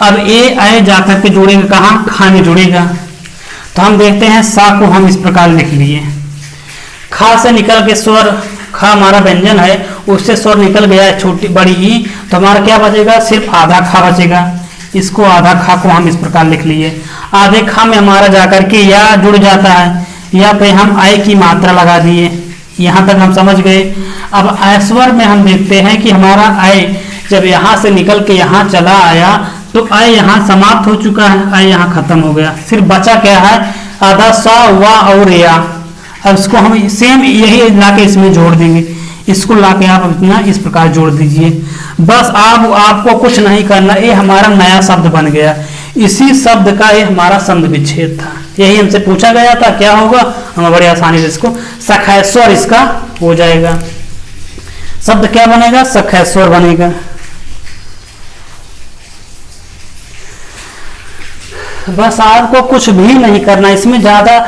अब ए अ जाकर के जुड़ेगा कहाँ, खा में जुड़ेगा। तो हम देखते हैं सा को हम इस प्रकार लिख लिए, खा से निकल के स्वर, खा हमारा व्यंजन है, उससे स्वर निकल गया छोटी बड़ी ई, तो हमारा क्या बचेगा, सिर्फ आधा खा बचेगा। इसको आधा खा को हम इस प्रकार लिख लिए। आधे खा में हमारा जाकर के या जुड़ जाता है, या पे हम आय की मात्रा लगा दिए। यहाँ तक हम समझ गए। अब ऐश्वर में हम देखते हैं कि हमारा आय जब यहाँ से निकल के यहाँ चला आया तो आय यहाँ समाप्त हो चुका है, आय यहाँ खत्म हो गया। सिर्फ बचा क्या है, आधा सा वा और या। अब इसको हम सेम यही लाके इसमें जोड़ देंगे। इसको लाके आप अपना इस प्रकार जोड़ दीजिए। बस आपको कुछ नहीं करना, ये हमारा नया शब्द बन गया। इसी शब्द का ये हमारा संधि विच्छेद था। यही हमसे पूछा गया था, क्या होगा, हम बड़ी आसानी से इसको सखैश्वर इसका हो जाएगा। शब्द क्या बनेगा, सखैश्वर बनेगा। बस आपको कुछ भी नहीं करना, इसमें ज्यादा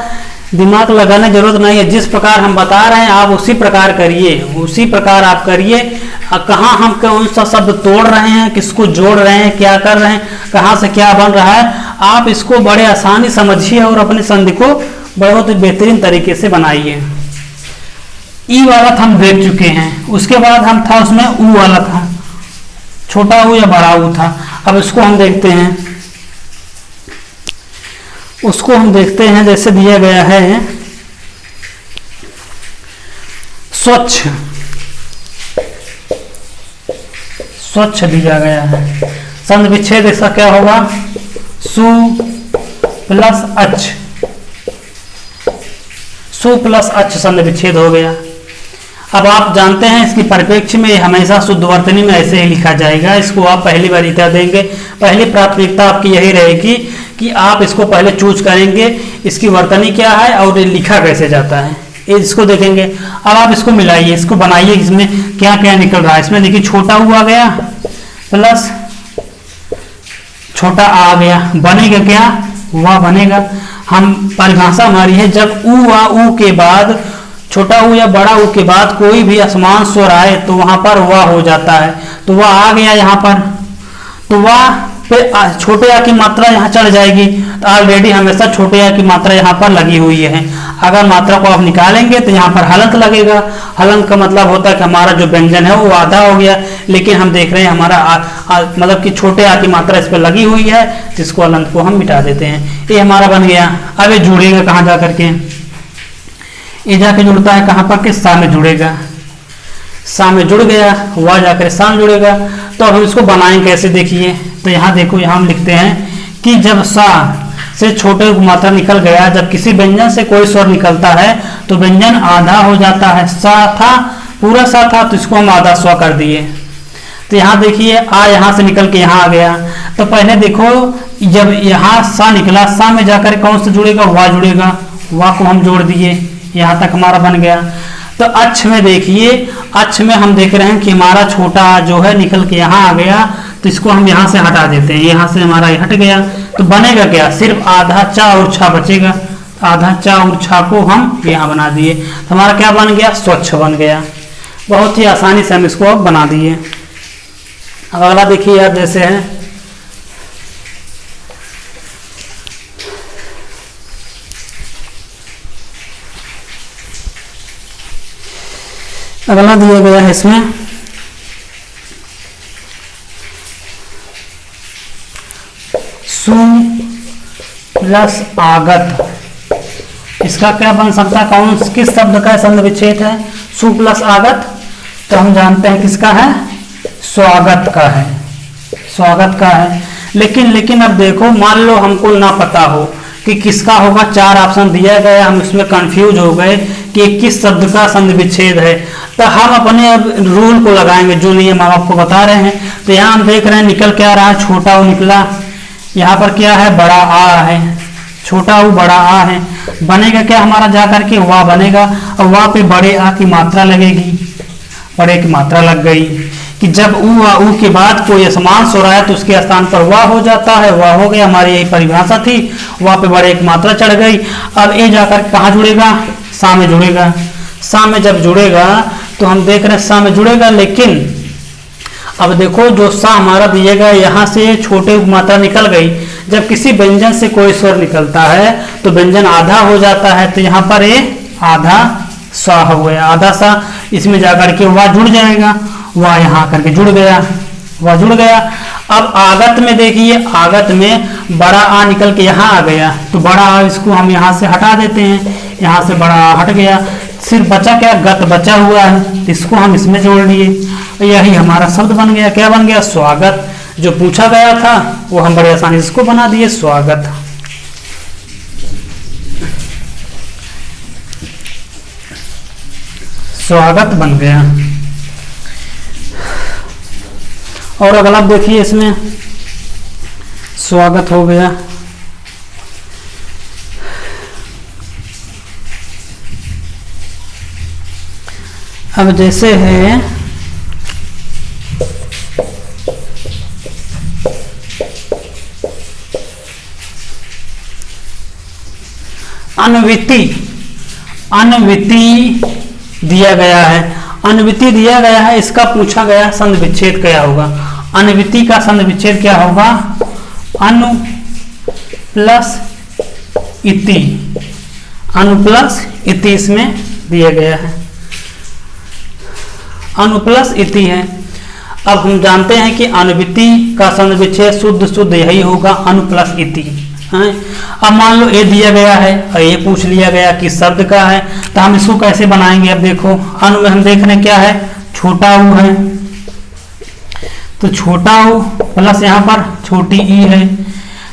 दिमाग लगाने की जरूरत नहीं है। जिस प्रकार हम बता रहे हैं आप उसी प्रकार करिए, उसी प्रकार आप करिए। कहाँ हम कौन सा शब्द तोड़ रहे हैं, किसको जोड़ रहे हैं, क्या कर रहे हैं, कहाँ से क्या बन रहा है, आप इसको बड़े आसानी समझिए और अपने संधि को बहुत बेहतरीन तरीके से बनाइए। ई वाला था हम देख चुके हैं। उसके बाद हम था उसमें ऊ वाला था, छोटा ऊ या बड़ा ऊ था। अब इसको हम देखते हैं, उसको हम देखते हैं। जैसे दिया गया है स्वच्छ, स्वच्छ दिया गया है। संधि विच्छेद इसका क्या होगा, सु प्लस अच, सु प्लस अच संधि विच्छेद हो गया। अब आप जानते हैं इसकी परिप्रेक्ष्य में हमेशा शुद्ध वर्तनी में ऐसे ही लिखा जाएगा। इसको आप पहली वरीयता देंगे। पहली प्राथमिकता आपकी यही रहेगी कि आप इसको पहले चूज करेंगे, इसकी वर्तनी क्या है और ये लिखा कैसे जाता है, इसको देखेंगे। अब आप इसको मिलाइए, इसको बनाइए, इसमें क्या क्या निकल रहा है। इसमें देखिए छोटा ऊ आ गया प्लस छोटा आ गया, बनेगा क्या, वाह बनेगा। हम परिभाषा हमारी है, जब ऊ वा ऊ के बाद छोटा ऊ या बड़ा ऊ के बाद कोई भी असमान स्वर आए तो वहां पर वाह हो जाता है। तो वाह आ गया यहाँ पर, तो वाह पे छोटे आ की मात्रा यहाँ चढ़ जाएगी। तो ऑलरेडी हमेशा छोटे आ की मात्रा यहाँ पर लगी हुई है। अगर मात्रा को आप निकालेंगे तो यहाँ पर हलंत लगेगा। हलंत का मतलब होता है कि हमारा जो व्यंजन है वो आधा हो गया, लेकिन हम देख रहे हैं हमारा मतलब कि छोटे आ की मात्रा इस पर लगी हुई है, जिसको हलंत को हम मिटा देते हैं। ये हमारा बन गया। अब ये जुड़ेगा कहाँ जा करके, ये जाके जुड़ता है कहाँ पर के सा में जुड़ेगा। सा में जुड़ गया, हुआ जाकर सा में जुड़ेगा। तो अब हम इसको बनाएं कैसे, देखिए। तो यहाँ देखो, यहाँ हम लिखते हैं कि जब सा से छोटे मात्रा निकल गया, जब किसी व्यंजन से कोई स्वर निकलता है तो व्यंजन आधा हो जाता है। सा था, पूरा सा था, तो इसको हम आधा स्व कर दिए। तो यहाँ देखिए आ यहाँ से निकल के यहाँ आ गया। तो पहले देखो, जब यहाँ सा निकला, सा में जाकर कौन सा जुड़ेगा, वाह जुड़ेगा। वाह को हम जोड़ दिए, यहाँ तक हमारा बन गया। तो अच्छ में देखिए अक्ष में हम देख रहे हैं कि हमारा छोटा जो है निकल के यहाँ आ गया, तो इसको हम यहाँ से हटा देते हैं, यहाँ से हमारा ये हट गया, तो बनेगा क्या, सिर्फ आधा चा और छा बचेगा। आधा चा और छा को हम यहाँ बना दिए, तो हमारा क्या बन गया, स्वच्छ बन गया। बहुत ही आसानी से हम इसको अब बना दिए। अब अगला देखिए यार, जैसे है अगला दिया गया है इसमें सु प्लस आगत, इसका क्या बन सकता है, कौन किस शब्द का संध विच्छेद है, सु प्लस आगत, तो हम जानते हैं किसका है, स्वागत का है, स्वागत का है। लेकिन अब देखो, मान लो हमको ना पता हो कि किसका होगा, 4 ऑप्शन दिया गया, हम इसमें कंफ्यूज हो गए कि किस शब्द का संध विच्छेद है, तो हम अपने अब रूल को लगाएंगे, जो नियम हम आपको बता रहे हैं। तो यहाँ हम देख रहे हैं निकल क्या रहा है, छोटा ऊ निकला, यहाँ पर क्या है, बड़ा आ है, छोटा ऊ बड़ा आ है, बनेगा क्या हमारा जा करके वाह बनेगा, और वाह पे बड़े आ की मात्रा लगेगी, बड़े की मात्रा लग गई कि जब ऊ आ ऊ के बाद कोई समास हो रहा है तो उसके स्थान पर वाह हो जाता है, वाह हो गया, हमारी यही परिभाषा थी, वाह पे बड़े की मात्रा चढ़ गई। अब ए जाकर कहाँ जुड़ेगा, सा में जुड़ेगा, सा में जब जुड़ेगा तो हम देख रहे हैं सा में जुड़ेगा, लेकिन अब देखो जो सा हमारा दिएगा यहाँ से छोटे मात्रा निकल गई, जब किसी व्यंजन से कोई स्वर निकलता है तो व्यंजन आधा हो जाता है, तो यहाँ पर ये आधा सा हो गया, आधा सा, इसमें जाकर के वाह जुड़ जाएगा, वाह यहाँ करके जुड़ गया, वाह जुड़ गया। अब आगत में देखिए, आगत में बड़ा आ निकल के यहाँ आ गया, तो बड़ा आ इसको हम यहाँ से हटा देते हैं, यहाँ से बड़ा आ हट गया, सिर्फ बचा क्या, गत बचा हुआ है, तो इसको हम इसमें जोड़ लिए, यही हमारा शब्द बन गया, क्या बन गया, स्वागत। जो पूछा गया था वो हम बड़े आसानी से इसको बना दिए, स्वागत। स्वागत बन गया। और अगला देखिए, इसमें स्वागत हो गया, अब जैसे है अन्विति, अन्विति दिया गया है, अन्विति दिया गया है, इसका पूछा गया संध विच्छेद क्या होगा, अन्विति का संध विच्छेद क्या होगा, अनु प्लस इति, अनु प्लस इति इसमें दिया गया है, अनु प्लस इति है। अब हम जानते हैं कि अन्विति का संध विच्छेद शुद्ध यही होगा, अनु प्लस इति है। अब मान लो ए दिया गया है और ये पूछ लिया गया कि शब्द का है, तो हम इसको कैसे बनाएंगे, अब देखो अनु में हम देख रहे हैं क्या है, छोटा ऊ है, तो छोटा ऊ प्लस यहाँ पर छोटी ई है,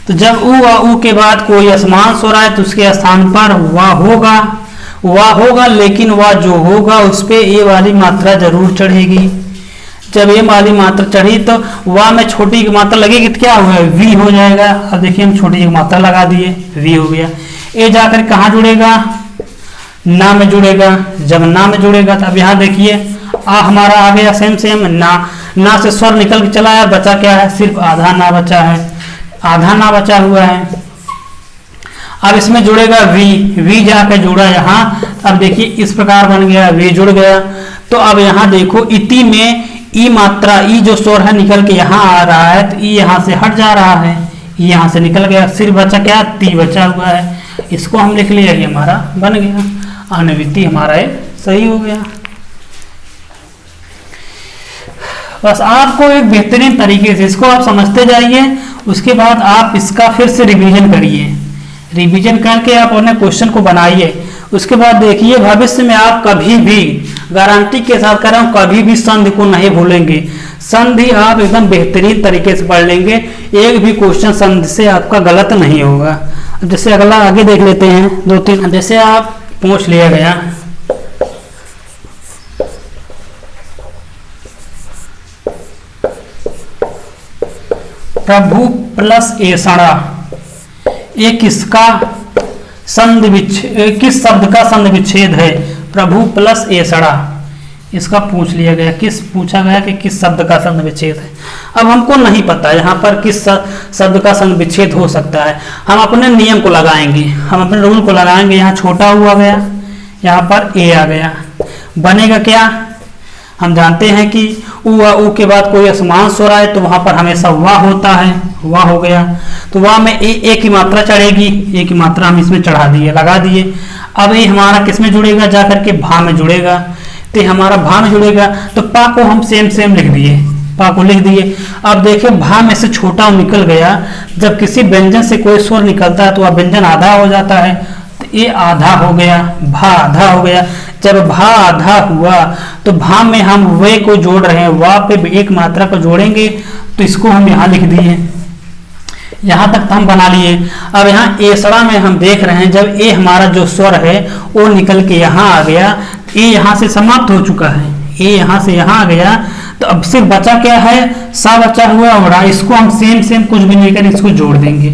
तो जब ऊ आ ऊ के बाद कोई असमांस हो रहा है तो उसके स्थान पर वाह होगा, वाह होगा, लेकिन वाह जो होगा उस पर ए वाली मात्रा जरूर चढ़ेगी। जब ये वाली मात्रा चढ़ी तो वाह में छोटी की मात्रा लगेगी तो क्या होगा, वी हो जाएगा। अब देखिए हम छोटी की मात्रा लगा दिए, वी हो गया। ए जाकर कहाँ जुड़ेगा, ना में जुड़ेगा, जब ना में जुड़ेगा तो अब यहाँ देखिए आ हमारा आ गया सेम ना से स्वर निकल के चला है, बचा क्या है, सिर्फ आधा ना बचा है, आधा ना बचा हुआ है। अब इसमें जुड़ेगा वी जाकर जुड़ा यहाँ, अब देखिए इस प्रकार बन गया, वी जुड़ गया। तो अब यहाँ देखो इति में ई मात्रा, ई जो स्वर है निकल के यहाँ आ रहा है, तो ई यहाँ से हट जा रहा है, ई यहाँ से निकल गया, सिर्फ बचा क्या, ती बचा हुआ है, इसको हम लिख लिया, ये हमारा बन गया, अन्विति हमारा ये सही हो गया। बस आपको एक बेहतरीन तरीके से इसको आप समझते जाइए, उसके बाद आप इसका फिर से रिवीजन करिए, रिवीजन करके आप अपने क्वेश्चन को बनाइए। उसके बाद देखिए भविष्य में आप कभी भी, गारंटी के साथ कह रहा हूँ, कभी भी संधि को नहीं भूलेंगे। संधि आप एकदम बेहतरीन तरीके से पढ़ लेंगे, एक भी क्वेश्चन संधि से आपका गलत नहीं होगा। जैसे अगला आगे देख लेते हैं, 2-3 जैसे आप पूछ लिया गया, प्रभु प्लस ऐसड़ा, ये किसका संधि विच्छेद, किस शब्द का संधि विच्छेद है, प्रभु प्लस ऐसड़ा, इसका पूछ लिया गया, पूछा गया कि किस शब्द का संधि विच्छेद है। अब हमको नहीं पता यहाँ पर किस शब्द का संधि विच्छेद हो सकता है, हम अपने नियम को लगाएंगे, हम अपने रूल को लगाएंगे। यहाँ छोटा उ आ गया, यहाँ पर ए आ गया, बनेगा क्या? हम जानते हैं कि उ आ उ के बाद कोई असमान स्वर आए तो वहां पर हमेशा वाह होता है, वाह हो गया। तो वाह में ए की मात्रा चढ़ेगी, ए की मात्रा हम इसमें चढ़ा दिए, लगा दिए। अब ये हमारा किस में जुड़ेगा? जा करके भा में जुड़ेगा। तो हमारा भा में जुड़ेगा तो पा को हम सेम लिख दिए, पा को लिख दिए। अब देखिए भा में से छोटा उ निकल गया। जब किसी व्यंजन से कोई स्वर निकलता है तो वह व्यंजन आधा हो जाता है, तो ये आधा हो गया, भा आधा हो गया। जब भा आधा हुआ तो भा में हम वे को जोड़ रहे हैं, वा पे एक मात्रा को जोड़ेंगे, तो इसको हम यहाँ लिख दिए। यहाँ तक तो हम बना लिए। अब यहाँ एसड़ा में हम देख रहे हैं, जब ए हमारा जो स्वर है वो निकल के यहाँ आ गया, ए यहाँ से समाप्त हो चुका है, ए यहाँ से यहाँ आ गया। तो अब सिर्फ बचा क्या है? सा बचा हुआ और रा, इसको हम सेम कुछ भी नहीं करें, इसको जोड़ देंगे,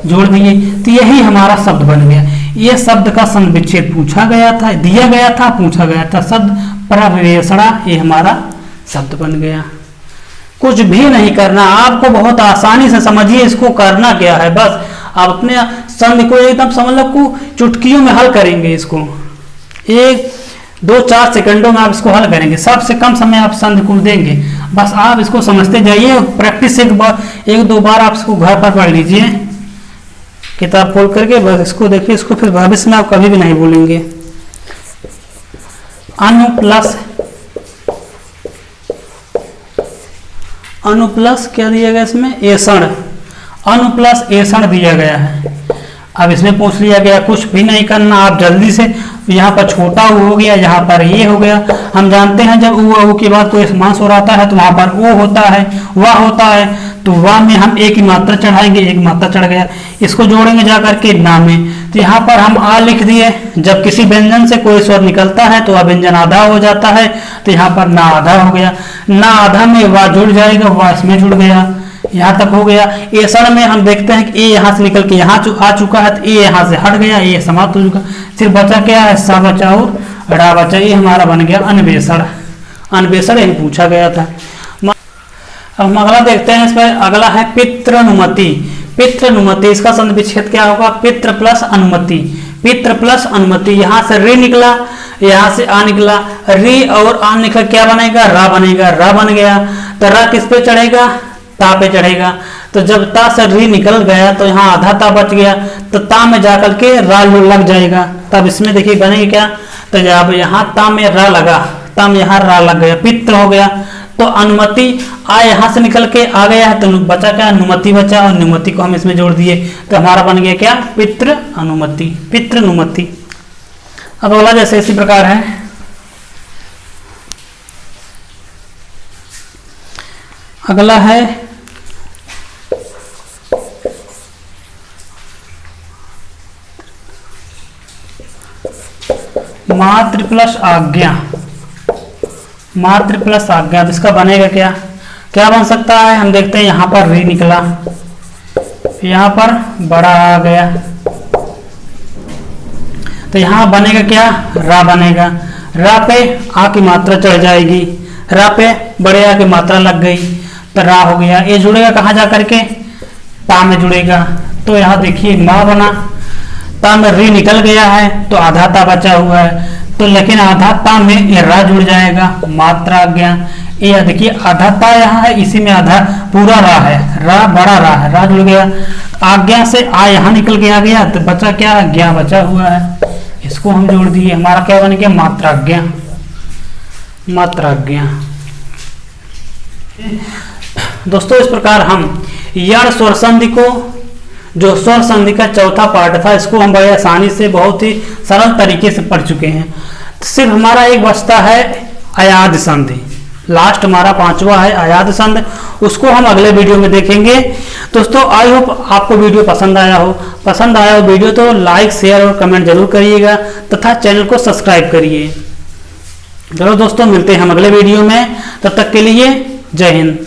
जोड़ दिए। तो यही हमारा शब्द बन गया। ये शब्द का संधि विच्छेद पूछा गया था, दिया गया था, पूछा गया था। शब्द प्रवेशड़ा, ये हमारा शब्द बन गया। कुछ भी नहीं करना, आपको बहुत आसानी से समझिए इसको करना क्या है। बस आप अपने संधि को एकदम समझ लो को चुटकियों में हल करेंगे इसको, 1-2-4 सेकंडों में आप इसको हल करेंगे। सबसे कम समय आप संधि को देंगे, बस आप इसको समझते जाइए। प्रैक्टिस एक दो बार आप इसको घर पर पढ़ लीजिए, किताब खोल करके बस इसको देखिए, इसको फिर भविष्य में आप कभी भी नहीं भूलेंगे। अनु प्लस क्या दिया गया इसमें? एषण, अनु प्लस एषण दिया गया है। अब इसमें पूछ लिया गया, कुछ भी नहीं करना, आप जल्दी से यहाँ पर छोटा उ हो गया, यहाँ पर ये हो गया। हम जानते हैं जब उ के बाद कोई समान स्वर आता है तो वहां पर ओ होता है, वाह होता है। तो वाह में हम एक ही मात्रा चढ़ाएंगे, एक मात्रा चढ़ गया, इसको जोड़ेंगे जा करके ना में। तो यहाँ पर हम आ लिख दिए। जब किसी व्यंजन से कोई स्वर निकलता है तो वह व्यंजन आधा हो जाता है, तो यहाँ पर ना आधा हो गया। ना आधा में वाह जुड़ जाएगा, वाह इसमें जुड़ गया, यहाँ तक हो गया। एषण में हम देखते हैं कि ए यहाँ से निकल के यहाँ आ चुका है, तो ए यहाँ से हट गया, ए समाप्त हो चुका। सिर्फ बचा क्या है? सा बचा और रा बचा, ये हमारा बन गया अन्वेषण। अन्वेषण यही पूछा गया था। अब हम अगला देखते हैं, इसमें अगला है पितृनुमति। पितृनुमति, इसका संधि विच्छेद क्या होगा? पितृ प्लस अनुमति, पितृ प्लस अनुमति। यहाँ से रे निकला, यहाँ से आ निकला, री और आ निकला, क्या बनेगा? रा बनेगा, रा बन गया। तो रा किस पे चढ़ेगा? ता पे चढ़ेगा। तो जब ता से री निकल गया तो यहाँ आधा ता बच गया, तो ता में जाकर के रा लग जाएगा। तब इसमें देखिए बनेगा क्या? तो जब यहाँ ता में रा लगा, ता में यहाँ रा लग गया, पितृ हो गया। तो अनुमति आ यहाँ से निकल के आ गया है, तो बचा क्या? अनुमति बचा, और अनुमति को हम इसमें जोड़ दिए, तो हमारा बन गया क्या? पितृ अनुमति, पितृनुमति। अब अगला जैसे इसी प्रकार है, अगला है मातृ प्लस आज्ञा। मातृ प्लस आज्ञा, तो इसका बनेगा क्या? क्या बन सकता है? हम देखते हैं, यहाँ पर री निकला, यहाँ पर बड़ा आ गया, तो यहाँ बनेगा क्या? रा बनेगा। रा पे आ की मात्रा चढ़ जाएगी, रा पे बड़े आ की मात्रा लग गई, तो रा हो गया। ये जुड़ेगा कहाँ जा करके? ता में जुड़ेगा। तो यहाँ देखिए माँ बना, ता में री निकल गया है तो आधा ता बचा हुआ है, तो लेकिन आधा ता में ये रा जुड़ जाएगा, मात्रा आज्ञा। ये देखिए आधा ता यहाँ है, इसी में आधा पूरा रा है, रा बड़ा रा है, रा जुड़ गया। आज्ञा से आ यहाँ निकल के आ गया, तो बचा क्या? ज्ञा बचा हुआ है, इसको हम जोड़ दिए, हमारा क्या बन गया? मात्राज्ञा, मात्राज्ञा। दोस्तों इस प्रकार हम यण स्वर संधि को, जो स्वर संधि का चौथा पार्ट था, इसको हम बड़े आसानी से बहुत ही सरल तरीके से पढ़ चुके हैं। तो सिर्फ हमारा एक बचता है अयाद संधि, लास्ट हमारा 5वां है अयाद संधि, उसको हम अगले वीडियो में देखेंगे। दोस्तों आई होप आपको वीडियो पसंद आया हो। पसंद आया हो वीडियो तो लाइक शेयर और कमेंट जरूर करिएगा, तथा चैनल को सब्सक्राइब करिए। चलो दोस्तों मिलते हैं हम अगले वीडियो में, तब तक के लिए जय हिंद।